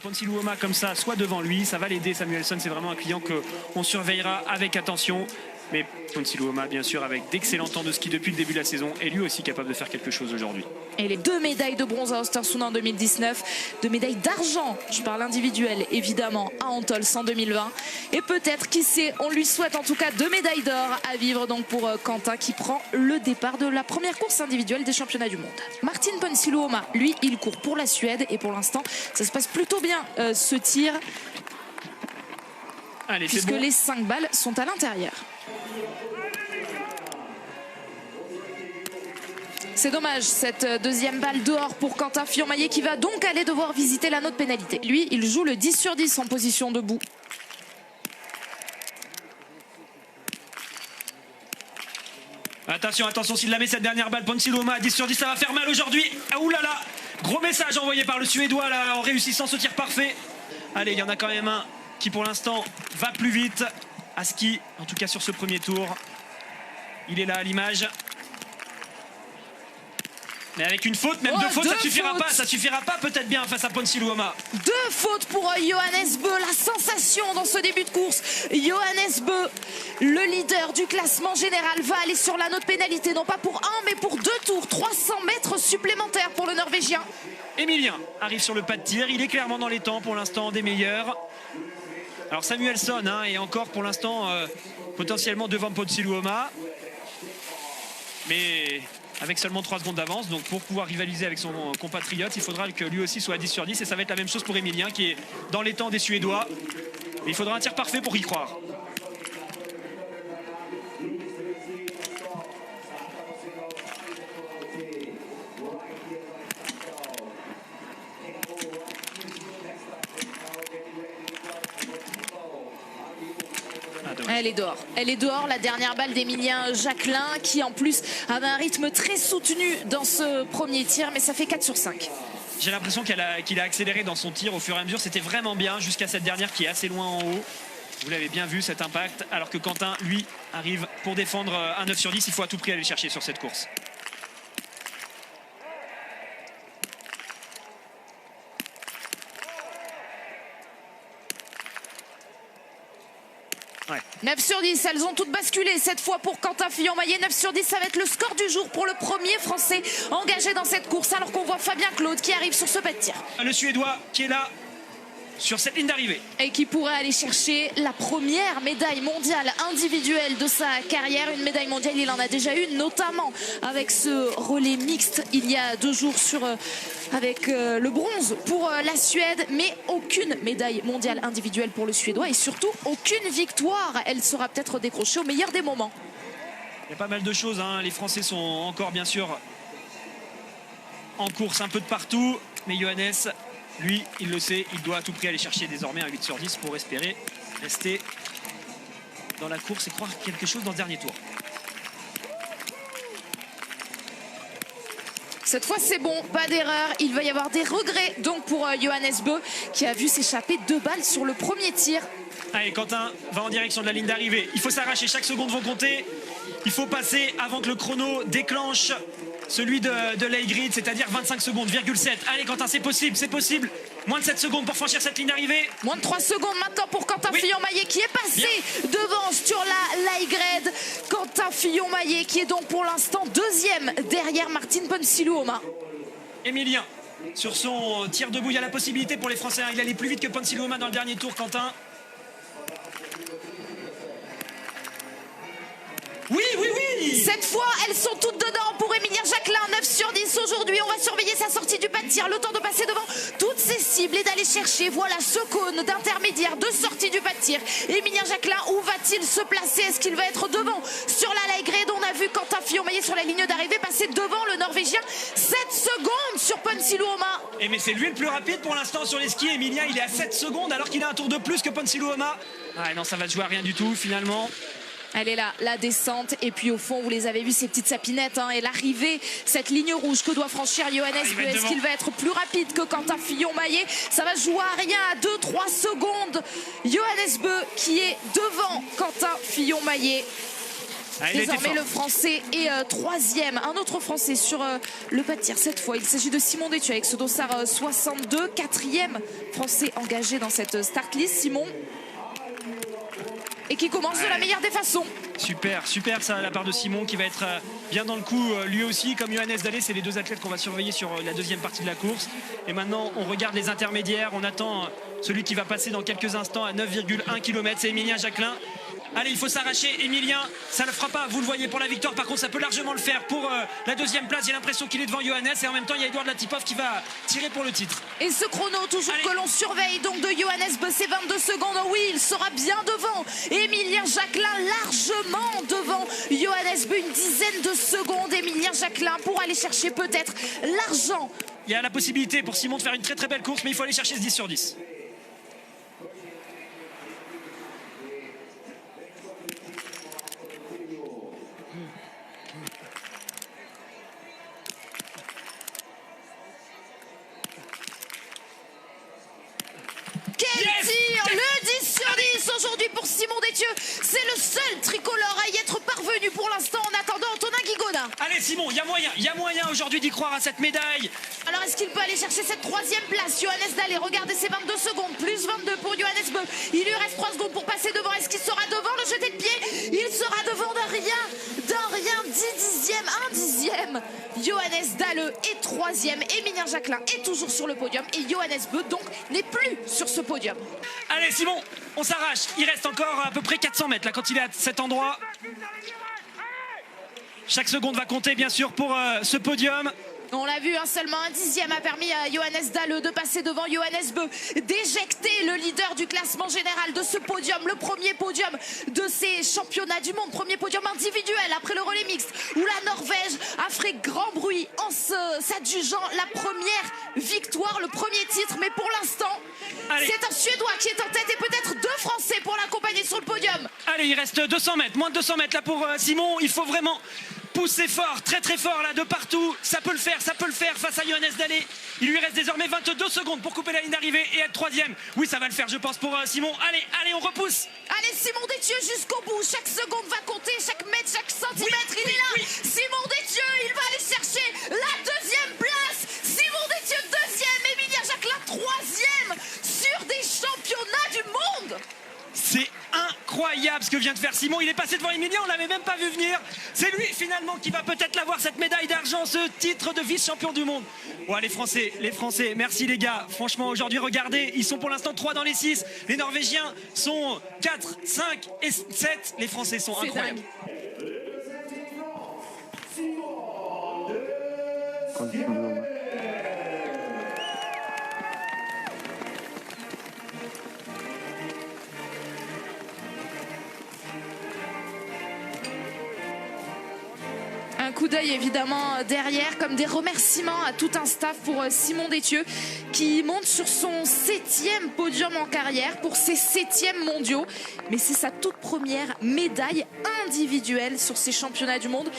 Ponsiluoma comme ça, soit devant lui, ça va l'aider. Samuelsson, c'est vraiment un client qu'on surveillera avec attention. Mais Ponsiluoma, bien sûr, avec d'excellents temps de ski depuis le début de la saison, est lui aussi capable de faire quelque chose aujourd'hui. Et les 2 médailles de bronze à Östersund en 2019, 2 médailles d'argent, je parle individuelle évidemment, à Antols en 2020. Et peut-être, qui sait, on lui souhaite en tout cas 2 médailles d'or à vivre donc pour Quentin qui prend le départ de la première course individuelle des championnats du monde. Martin Ponsiluoma, lui, il court pour la Suède et pour l'instant, ça se passe plutôt bien ce tir. Allez, puisque bon. Les 5 balles sont à l'intérieur. C'est dommage, cette deuxième balle dehors pour Quentin Fillon-Maillet qui va donc aller devoir visiter la note pénalité. Lui, il joue le 10 sur 10 en position debout. Attention, attention, s'il la met cette dernière balle, Ponsiluoma à 10 sur 10, ça va faire mal aujourd'hui. Ah, oulala, gros message envoyé par le Suédois là, en réussissant ce tir parfait. Allez, il y en a quand même un qui pour l'instant va plus vite à ski, en tout cas sur ce premier tour. Il est là à l'image. Mais avec une faute, même 2 fautes, ça suffira pas peut-être bien face à Ponsiluoma. 2 fautes pour Johannes Bö, la sensation dans ce début de course. Johannes Bö, le leader du classement général, va aller sur la note pénalité, non pas pour 1 mais pour 2 tours, 300 mètres supplémentaires pour le Norvégien. Emilien arrive sur le pas de tir, il est clairement dans les temps pour l'instant des meilleurs. Alors Samuelsson est encore pour l'instant potentiellement devant Ponsiluoma. Mais avec seulement 3 secondes d'avance, donc pour pouvoir rivaliser avec son compatriote, il faudra que lui aussi soit à 10 sur 10 et ça va être la même chose pour Emilien qui est dans les temps des Suédois. Mais il faudra un tir parfait pour y croire. Elle est dehors. Elle est dehors, la dernière balle d'Emilien Jacquelin qui en plus avait un rythme très soutenu dans ce premier tir, mais ça fait 4 sur 5. J'ai l'impression qu'il a accéléré dans son tir au fur et à mesure. C'était vraiment bien jusqu'à cette dernière qui est assez loin en haut. Vous l'avez bien vu, cet impact. Alors que Quentin, lui, arrive pour défendre un 9 sur 10. Il faut à tout prix aller le chercher sur cette course. Ouais. 9 sur 10, elles ont toutes basculé cette fois pour Quentin Fillon-Maillet. 9 sur 10, ça va être le score du jour pour le premier Français engagé dans cette course, alors qu'on voit Fabien Claude qui arrive sur ce pas de tir. Le Suédois qui est là sur cette ligne d'arrivée. Et qui pourrait aller chercher la première médaille mondiale individuelle de sa carrière. Une médaille mondiale, il en a déjà une, notamment avec ce relais mixte il y a 2 jours avec le bronze pour la Suède. Mais aucune médaille mondiale individuelle pour le Suédois et surtout aucune victoire. Elle sera peut-être décrochée au meilleur des moments. Il y a pas mal de choses, Les Français sont encore bien sûr en course un peu de partout. Mais Johannes, lui, il le sait, il doit à tout prix aller chercher désormais un 8 sur 10 pour espérer rester dans la course et croire quelque chose dans ce dernier tour. Cette fois, c'est bon, pas d'erreur. Il va y avoir des regrets donc pour Johannes Bö qui a vu s'échapper 2 balles sur le premier tir. Allez, Quentin va en direction de la ligne d'arrivée. Il faut s'arracher, chaque seconde va compter. Il faut passer avant que le chrono déclenche celui de Leigrid, c'est-à-dire 25 secondes, 7. Allez Quentin, c'est possible, c'est possible. Moins de 7 secondes pour franchir cette ligne d'arrivée. Moins de 3 secondes maintenant pour Quentin Fillon-Maillet qui est passé devant sur la Leigrid. Quentin Fillon-Maillet qui est donc pour l'instant 2e derrière Martin Ponsiluoma. Emilien, sur son tir debout, il y a la possibilité pour les Français. Il allait plus vite que Ponsiluoma dans le dernier tour, Quentin. Oui, oui, oui. Cette fois, elles sont toutes dedans pour Emilien Jacquelin. 9 sur 10 aujourd'hui. On va surveiller sa sortie du pas de tir. Le temps de passer devant toutes ses cibles et d'aller chercher, voilà, ce cône d'intermédiaire de sortie du pas de tir. Emilien Jacquelin, où va-t-il se placer? Est-ce qu'il va être devant sur la Leigrid? On a vu Quentin Fillon-Maillet sur la ligne d'arrivée passer devant le Norvégien. 7 secondes sur Ponsiluoma. Et mais c'est lui le plus rapide pour l'instant sur les skis. Emilien, il est à 7 secondes alors qu'il a un tour de plus que Ponsiluoma. Ah non, ça va se jouer à rien du tout finalement. Elle est là, la descente, et puis au fond, vous les avez vus, ces petites sapinettes, et l'arrivée, cette ligne rouge que doit franchir Johannes Bö. Est-ce qu'il va être plus rapide que Quentin Fillon-Maillet? Ça va jouer à rien, à 2-3 secondes. Johannes Bö qui est devant Quentin Fillon-Maillet. Ah, il était Désormais, fort. le Français est troisième. Un autre Français sur le pas de tir cette fois. Il s'agit de Simon Détieux avec ce dossard 62. Quatrième Français engagé dans cette start list. Simon. Et qui commence de la meilleure des façons. Super, super ça de la part de Simon qui va être bien dans le coup lui aussi comme Johannes Dalé. C'est les deux athlètes qu'on va surveiller sur la deuxième partie de la course. Et maintenant on regarde les intermédiaires. On attend celui qui va passer dans quelques instants à 9,1 km. C'est Emilien Jacquelin. Allez, il faut s'arracher. Emilien, ça ne le fera pas, vous le voyez, pour la victoire. Par contre, ça peut largement le faire pour la deuxième place. J'ai l'impression qu'il est devant Johannes. Et en même temps, il y a Edouard Latipov qui va tirer pour le titre. Et ce chrono, toujours que l'on surveille, donc de Johannes Beu, c'est 22 secondes. Oui, il sera bien devant. Emilien Jacquelin, largement devant Johannes Beu, une dizaine de secondes. Emilien Jacquelin pour aller chercher peut-être l'argent. Il y a la possibilité pour Simon de faire une très très belle course, mais il faut aller chercher ce 10 sur 10. Quel tir, le 10 sur 10 aujourd'hui pour Simon Détieux. C'est le seul tricolore à y être parvenu pour l'instant en attendant Antonin Guigona. Allez Simon, il y a moyen aujourd'hui d'y croire à cette médaille. Alors est-ce qu'il peut aller chercher cette troisième place? Johannes Dalé, regardez ses 22 secondes, plus 22 pour Johannes Beu. Il lui reste 3 secondes pour passer devant. Est-ce qu'il sera devant le jeté de pied? Il sera devant d'un rien, 10 dixièmes, 1 dixième. Johannes Dalé est troisième. Emilien Jacquelin est toujours sur le podium et Johannes Beu donc n'est plus sur ce podium. Allez Simon, on s'arrache. Il reste encore à peu près 400 mètres là quand il est à cet endroit. Chaque seconde va compter bien sûr pour ce podium. On l'a vu, seulement 1 dixième a permis à Johannes Dalé de passer devant Johannes Beu, d'éjecter le leader du classement général de ce podium, le premier podium de ces championnats du monde, premier podium individuel après le relais mixte, où la Norvège a fait grand bruit en s'adjugeant la première victoire, le premier titre. Mais pour l'instant, c'est un Suédois qui est en tête et peut-être 2 Français pour l'accompagner sur le podium. Allez, il reste 200 mètres, moins de 200 mètres là pour Simon. Il faut vraiment pousser fort, très très fort là de partout. Ça peut le faire face à Johannes Dalé. Il lui reste désormais 22 secondes pour couper la ligne d'arrivée et être troisième. Oui, ça va le faire je pense pour Simon. Allez, on repousse. Allez, Simon Détieux jusqu'au bout. Chaque seconde va compter, chaque mètre, chaque centimètre. Il est là. Simon Détieux, il va aller chercher la deuxième place. Simon Détieux deuxième, Emilien Jacquelin troisième sur des championnats du monde. C'est incroyable ce que vient de faire Simon. Il est passé devant Emilien, on l'avait même pas vu venir. C'est lui finalement qui va peut-être l'avoir, cette médaille d'argent, ce titre de vice-champion du monde. Ouais, les Français, merci les gars. Franchement aujourd'hui regardez, ils sont pour l'instant 3 dans les 6. Les Norvégiens sont 4, 5 et 7. Les Français sont incroyables. Un coup d'œil évidemment derrière, comme des remerciements à tout un staff pour Simon Détieux qui monte sur son 7e podium en carrière pour ses 7e mondiaux. Mais c'est sa toute première médaille individuelle sur ces championnats du monde.